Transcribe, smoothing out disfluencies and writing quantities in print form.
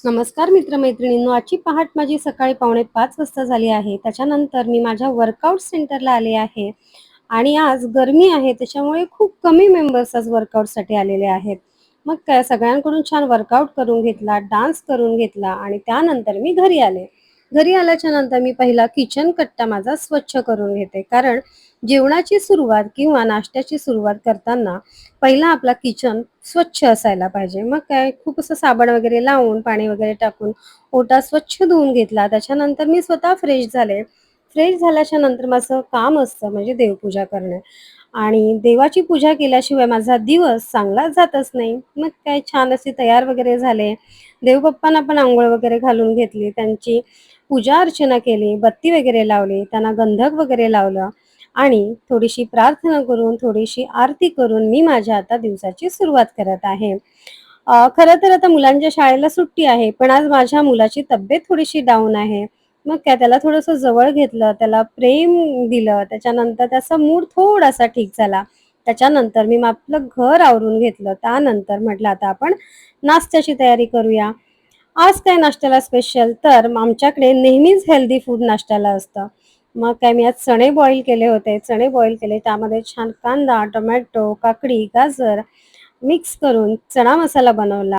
नमस्कार मित्रमैत्रिणींनो, आजची पहाट माझी सकाळी 4:45 वाजता झाली आहे. त्याच्यानंतर मी माझ्या वर्कआउट सेंटरला आले आहे आणि आज गरमी आहे त्याच्यामुळे खूप कमी मेंबर्स आज वर्कआउटसाठी आलेले आहेत. मग काय सगळ्यांकडून छान वर्कआउट करून घेतला, डान्स करून घेतला आणि त्यानंतर मी घरी आले. घरी आल्याच्या नंतर मी पहिला किचन कट्टा माझा स्वच्छ करून घेते. कारण जेवणाची सुरुवात किंवा नाश्त्याची सुरुवात करताना पहिला आपला किचन स्वच्छ असायला पाहिजे. मग काय खूप असं साबण वगैरे लावून, पाणी वगैरे टाकून ओटा स्वच्छ धुवून घेतला. त्याच्यानंतर मी स्वतः फ्रेश झाले. फ्रेश झाल्याच्या नंतर माझं काम असतं म्हणजे देवपूजा करणे आणि देवाची पूजा केल्याशिवाय माझा दिवस चांगला जातच नाही. मग काय छान असे तयार वगैरे झाले. देवबाप्पांना पण अंघोळ वगैरे घालून घेतली. त्यांची पूजा अर्चना केली, बत्ती वगैरे लावली, त्यांना गंधक वगैरे लावलं आणि थोडीशी प्रार्थना करून, थोडीशी आरती करून मी माझ्या आता दिवसाची सुरुवात करत आहे. खरं तर आता मुलांच्या शाळेला सुट्टी आहे, पण आज माझ्या मुलाची तब्येत थोडीशी डाऊन आहे. मग काय त्याला थोडंसं जवळ घेतलं, त्याला प्रेम दिलं, त्याच्यानंतर त्याचा मूड थोडासा ठीक झाला. त्याच्यानंतर मी आपलं घर आवरून घेतलं. त्यानंतर म्हटलं आता आपण नाश्त्याची तयारी करूया. आज काय नाश्त्याला स्पेशल? तर आमच्याकडे नेहमीच हेल्दी फूड नाश्त्याला असतं. मग काय मी आज चणे बॉईल केले होते. चणे बॉईल केले, त्यामध्ये छान कांदा, टोमॅटो, काकडी, गाजर मिक्स करून चणा मसाला बनवला.